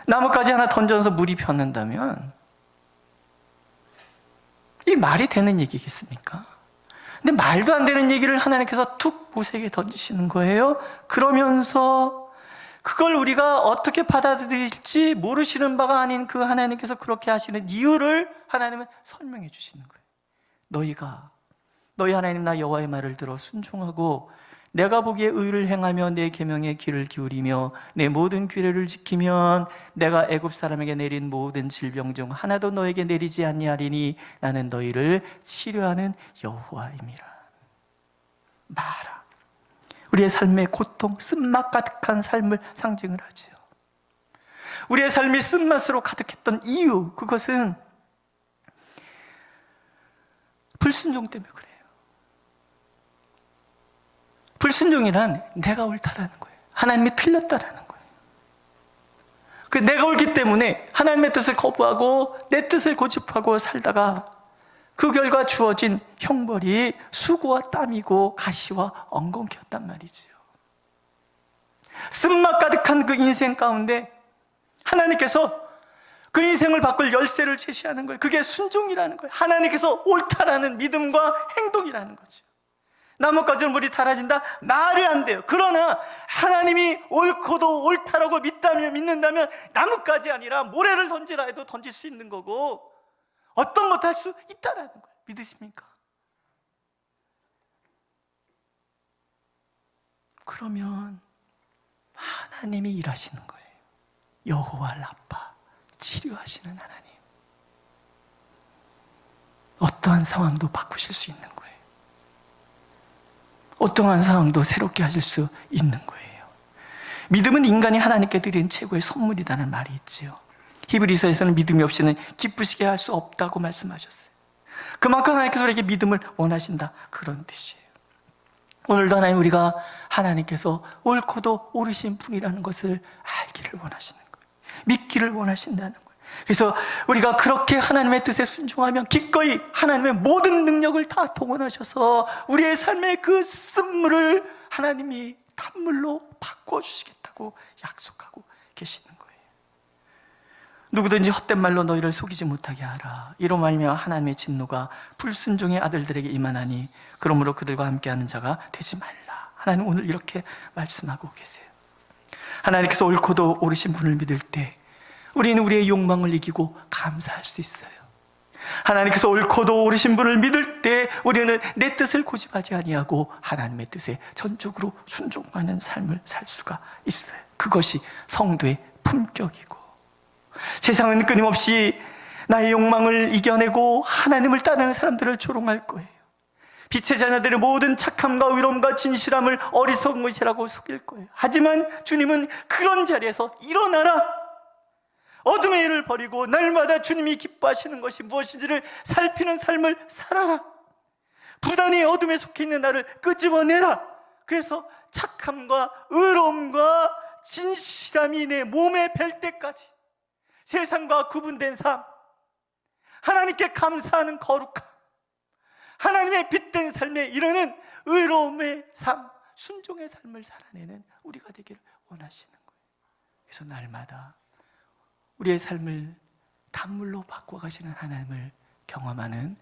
나뭇가지 하나 던져서 물이 폈는다면 이 말이 되는 얘기겠습니까? 근데 말도 안 되는 얘기를 하나님께서 툭 모세에게 던지시는 거예요. 그러면서 그걸 우리가 어떻게 받아들일지 모르시는 바가 아닌 그 하나님께서 그렇게 하시는 이유를 하나님은 설명해 주시는 거예요. 너희 하나님 나 여호와의 말을 들어 순종하고 내가 보기에 의를 행하며 내 계명에 귀를 기울이며 내 모든 규례를 지키면 내가 애굽 사람에게 내린 모든 질병 중 하나도 너에게 내리지 아니하리니 나는 너희를 치료하는 여호와임이라. 마라. 우리의 삶의 고통, 쓴맛 가득한 삶을 상징을 하지요. 우리의 삶이 쓴맛으로 가득했던 이유, 그것은 불순종 때문에 그래요. 불순종이란 내가 옳다라는 거예요. 하나님이 틀렸다라는 거예요. 그 내가 옳기 때문에 하나님의 뜻을 거부하고 내 뜻을 고집하고 살다가 그 결과 주어진 형벌이 수고와 땀이고 가시와 엉겅퀴였단 말이지요. 쓴맛 가득한 그 인생 가운데 하나님께서 그 인생을 바꿀 열쇠를 제시하는 거예요. 그게 순종이라는 거예요. 하나님께서 옳다라는 믿음과 행동이라는 거죠. 나뭇가지는 물이 달아진다? 말이 안 돼요. 그러나 하나님이 옳고도 옳다라고 믿는다면 나뭇가지 아니라 모래를 던지라 해도 던질 수 있는 거고 어떤 것도 할 수 있다라는 거예요. 믿으십니까? 그러면 하나님이 일하시는 거예요. 여호와 라파, 치료하시는 하나님. 어떠한 상황도 바꾸실 수 있는 거예요. 어떠한 상황도 새롭게 하실 수 있는 거예요. 믿음은 인간이 하나님께 드린 최고의 선물이라는 말이 있지요. 히브리서에서는 믿음이 없이는 기쁘시게 할 수 없다고 말씀하셨어요. 그만큼 하나님께서 우리에게 믿음을 원하신다, 그런 뜻이에요. 오늘도 하나님, 우리가 하나님께서 옳고도 옳으신 분이라는 것을 알기를 원하시는 거예요. 믿기를 원하신다는 거예요. 그래서 우리가 그렇게 하나님의 뜻에 순종하면 기꺼이 하나님의 모든 능력을 다 동원하셔서 우리의 삶의 그 쓴물을 하나님이 단물로 바꿔주시겠다고 약속하고 계시는 거예요. 누구든지 헛된 말로 너희를 속이지 못하게 하라. 이로 말미암아 하나님의 진노가 불순종의 아들들에게 임하나니 그러므로 그들과 함께하는 자가 되지 말라. 하나님 오늘 이렇게 말씀하고 계세요. 하나님께서 옳고도 옳으신 분을 믿을 때 우리는 우리의 욕망을 이기고 감사할 수 있어요. 하나님께서 옳고도 옳으신 분을 믿을 때 우리는 내 뜻을 고집하지 아니하고 하나님의 뜻에 전적으로 순종하는 삶을 살 수가 있어요. 그것이 성도의 품격이고, 세상은 끊임없이 나의 욕망을 이겨내고 하나님을 따르는 사람들을 조롱할 거예요. 빛의 자녀들의 모든 착함과 의로움과 진실함을 어리석은 것이라고 속일 거예요. 하지만 주님은 그런 자리에서 일어나라, 어둠의 일을 버리고 날마다 주님이 기뻐하시는 것이 무엇인지를 살피는 삶을 살아라. 부단히 어둠에 속해 있는 나를 끄집어내라. 그래서 착함과 의로움과 진실함이 내 몸에 뵐 때까지 세상과 구분된 삶, 하나님께 감사하는 거룩함, 하나님의 빛된 삶에 이르는 의로움의 삶, 순종의 삶을 살아내는 우리가 되기를 원하시는 거예요. 그래서 날마다 우리의 삶을 단물로 바꿔가시는 하나님을 경험하는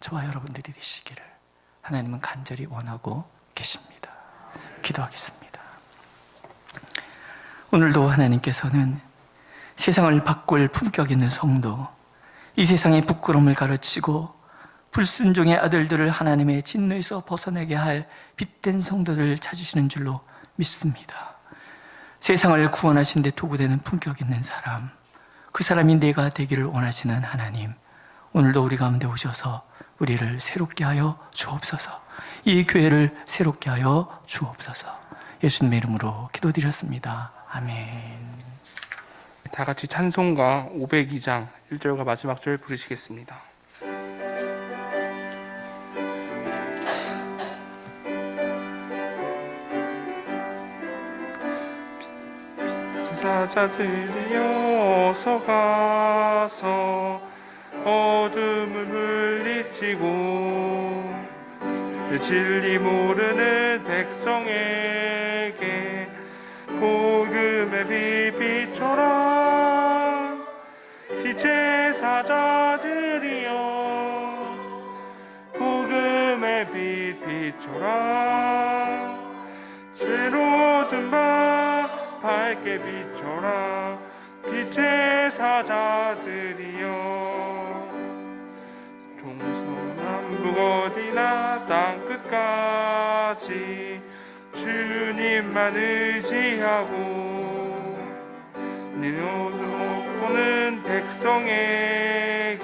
저와 여러분들이 되시기를 하나님은 간절히 원하고 계십니다. 기도하겠습니다. 오늘도 하나님께서는 세상을 바꿀 품격 있는 성도, 이 세상의 부끄러움을 가르치고 불순종의 아들들을 하나님의 진노에서 벗어나게 할 빛된 성도들을 찾으시는 줄로 믿습니다. 세상을 구원하신 데 도구되는 품격 있는 사람, 그 사람이 내가 되기를 원하시는 하나님, 오늘도 우리 가운데 오셔서 우리를 새롭게 하여 주옵소서. 이 교회를 새롭게 하여 주옵소서. 예수님의 이름으로 기도드렸습니다. 아멘. 다 같이 찬송가 502장 1절과 마지막 절 부르시겠습니다. 사자들이여 어서 가서 어둠을 물리치고 진리 모르는 백성에게 복음의 빛 비춰라. 사자들이여 복음의 빛 비춰라 죄로 든 바 밝게 비춰라 빛의 사자들이여 동서남북 어디나 땅끝까지 주님만 의지하고 능력 보는 백성에게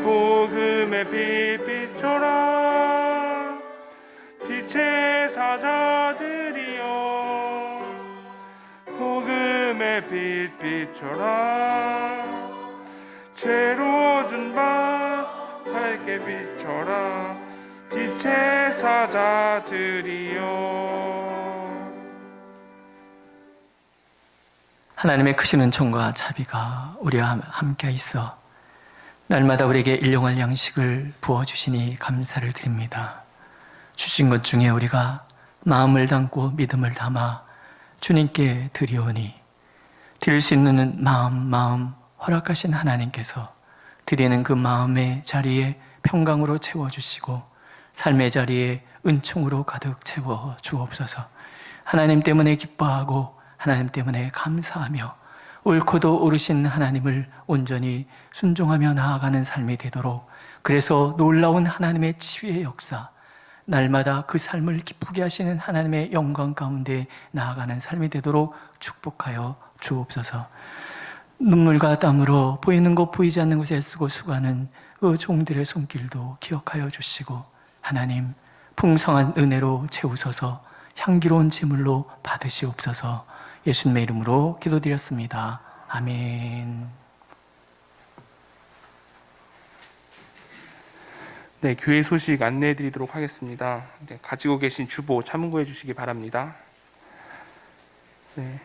복음의 빛 비춰라 빛의 사자들이여 복음의 빛 비춰라 죄로 든 바 밝게 비춰라 빛의 사자들이여. 하나님의 크신 은총과 자비가 우리와 함께 있어 날마다 우리에게 일용할 양식을 부어주시니 감사를 드립니다. 주신 것 중에 우리가 마음을 담고 믿음을 담아 주님께 드리오니 드릴 수 있는 마음 허락하신 하나님께서 드리는 그 마음의 자리에 평강으로 채워주시고 삶의 자리에 은총으로 가득 채워 주옵소서. 하나님 때문에 기뻐하고 하나님 때문에 감사하며 옳고도 옳으신 하나님을 온전히 순종하며 나아가는 삶이 되도록, 그래서 놀라운 하나님의 치유의 역사, 날마다 그 삶을 기쁘게 하시는 하나님의 영광 가운데 나아가는 삶이 되도록 축복하여 주옵소서. 눈물과 땀으로 보이는 것 보이지 않는 곳에 쓰고 수고하는 그 종들의 손길도 기억하여 주시고, 하나님 풍성한 은혜로 채우소서. 향기로운 제물로 받으시옵소서. 예수님의 이름으로 기도드렸습니다. 아멘. 네, 교회 소식 안내해 드리도록 하겠습니다. 가지고 계신 주보 참고해 주시기 바랍니다. 네,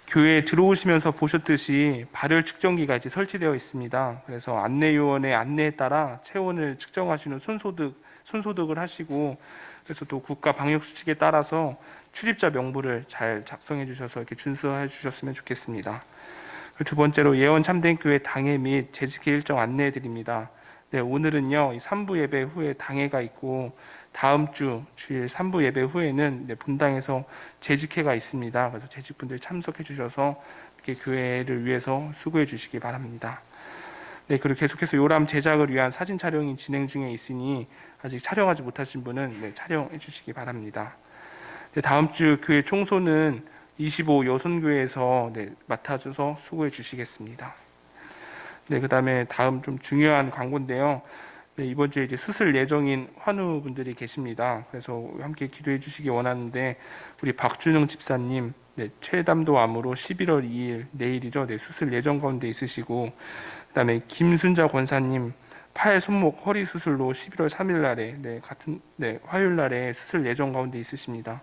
교회에 들어오시면서 보셨듯이 발열 측정기가 이제 설치되어 있습니다. 그래서 안내요원의 안내에 따라 체온을 측정하시는 손소독을 하시고, 그래서 또 국가 방역 수칙에 따라서 출입자 명부를 잘 작성해 주셔서 이렇게 준수해 주셨으면 좋겠습니다. 두 번째로 예원 참된 교회 당회 및 재직회 일정 안내해 드립니다. 네, 오늘은요 3부 예배 후에 당회가 있고, 다음 주 주일 3부 예배 후에는 본당에서 재직회가 있습니다. 그래서 재직분들 참석해 주셔서 이렇게 교회를 위해서 수고해 주시기 바랍니다. 네, 그리고 계속해서 요람 제작을 위한 사진 촬영이 진행 중에 있으니 아직 촬영하지 못하신 분은 촬영해 주시기 바랍니다. 네, 다음 주 교회 총소는 25 여선교회에서 맡아줘서 수고해 주시겠습니다. 네, 그다음에 다음 좀 중요한 광고인데요. 네, 이번 주에 이제 수술 예정인 환우분들이 계십니다. 그래서 함께 기도해 주시기 원하는데, 우리 박준영 집사님 최담도암으로 11월 2일 내일이죠. 수술 예정 가운데 있으시고, 그다음에 김순자 권사님 팔, 손목, 허리 수술로 11월 3일 날에 같은 화요일 날에 수술 예정 가운데 있으십니다.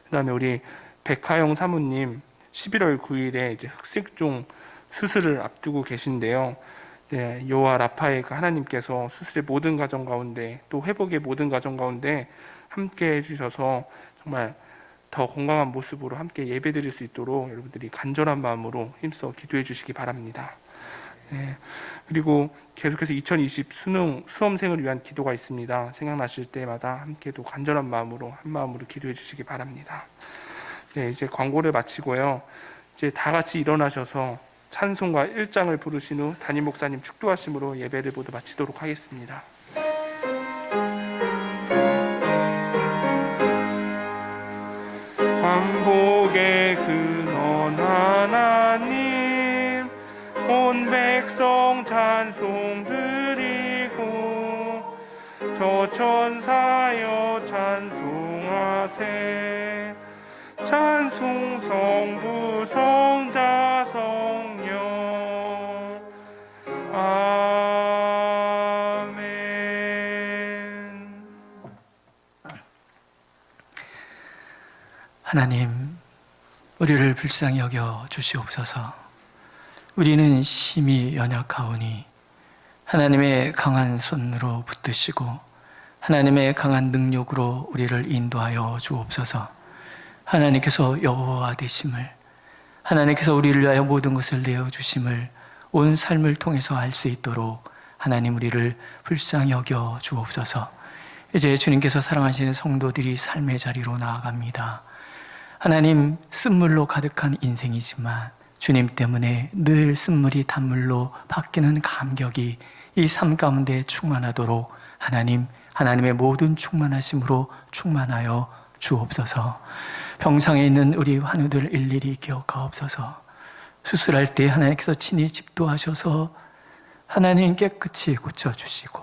그다음에 우리 백하영 사모님 11월 9일에 이제 흑색종 수술을 앞두고 계신데요. 네, 여호와 라파의 하나님께서 수술의 모든 과정 가운데 또 회복의 모든 과정 가운데 함께 해주셔서 정말 더 건강한 모습으로 함께 예배드릴 수 있도록 여러분들이 간절한 마음으로 힘써 기도해 주시기 바랍니다. 네, 그리고 계속해서 2020 수능 수험생을 위한 기도가 있습니다. 생각나실 때마다 함께 또 간절한 마음으로 한 마음으로 기도해 주시기 바랍니다. 네, 이제 광고를 마치고요. 이제 다 같이 일어나셔서 찬송가 1장을 부르신 후 담임 목사님 축도하심으로 예배를 모두 마치도록 하겠습니다. 반복의 근원 하나님, 온 백성 찬송 드리고 저 천사여 찬송하세. 찬송 성부 성자 성령. 아멘. 하나님, 우리를 불쌍히 여겨 주시옵소서. 우리는 심히 연약하오니 하나님의 강한 손으로 붙드시고 하나님의 강한 능력으로 우리를 인도하여 주옵소서. 하나님께서 여호와 되심을, 하나님께서 우리를 위하여 모든 것을 내어주심을 온 삶을 통해서 알 수 있도록 하나님 우리를 불쌍히 여겨 주옵소서. 이제 주님께서 사랑하시는 성도들이 삶의 자리로 나아갑니다. 하나님, 쓴물로 가득한 인생이지만 주님 때문에 늘 쓴물이 단물로 바뀌는 감격이 이 삶 가운데 충만하도록 하나님의 모든 충만하심으로 충만하여 주옵소서. 병상에 있는 우리 환우들 일일이 기억하옵소서. 수술할 때 하나님께서 친히 집도하셔서 하나님 깨끗이 고쳐주시고,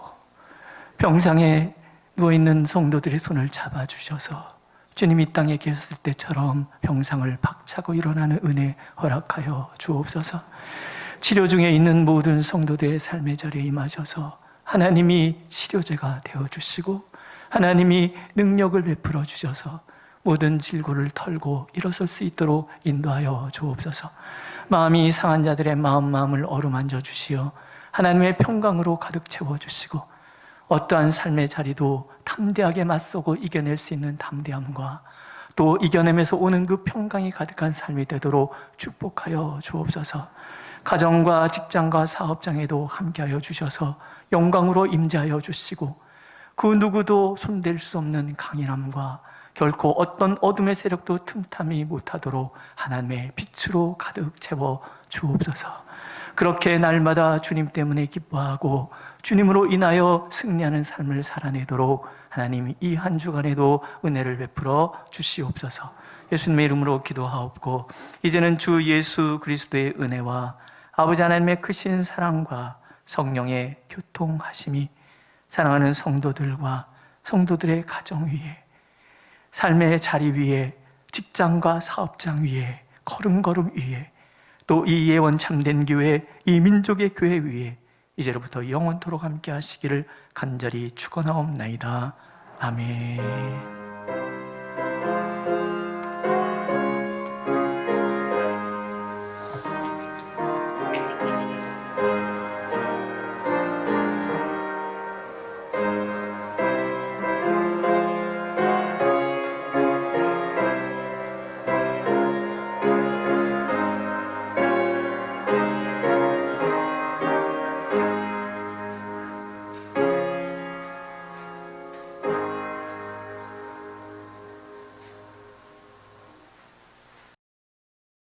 병상에 누워있는 성도들의 손을 잡아주셔서 주님 이 땅에 계셨을 때처럼 병상을 박차고 일어나는 은혜 허락하여 주옵소서. 치료 중에 있는 모든 성도들의 삶의 자리에 임하셔서 하나님이 치료제가 되어주시고 하나님이 능력을 베풀어 주셔서 모든 질고를 털고 일어설 수 있도록 인도하여 주옵소서. 마음이 상한 자들의 마음을 어루만져 주시어 하나님의 평강으로 가득 채워주시고 어떠한 삶의 자리도 담대하게 맞서고 이겨낼 수 있는 담대함과 또 이겨내면서 오는 그 평강이 가득한 삶이 되도록 축복하여 주옵소서. 가정과 직장과 사업장에도 함께하여 주셔서 영광으로 임재하여 주시고 그 누구도 손댈 수 없는 강인함과 결코 어떤 어둠의 세력도 틈탐이 못하도록 하나님의 빛으로 가득 채워 주옵소서. 그렇게 날마다 주님 때문에 기뻐하고 주님으로 인하여 승리하는 삶을 살아내도록 하나님 이 한 주간에도 은혜를 베풀어 주시옵소서. 예수님의 이름으로 기도하옵고 이제는 주 예수 그리스도의 은혜와 아버지 하나님의 크신 사랑과 성령의 교통하심이 사랑하는 성도들과 성도들의 가정 위에, 삶의 자리 위에, 직장과 사업장 위에, 걸음걸음 위에, 또 이 예원 참된 교회, 이 민족의 교회 위에 이제로부터 영원토록 함께 하시기를 간절히 축원하옵나이다. 아멘.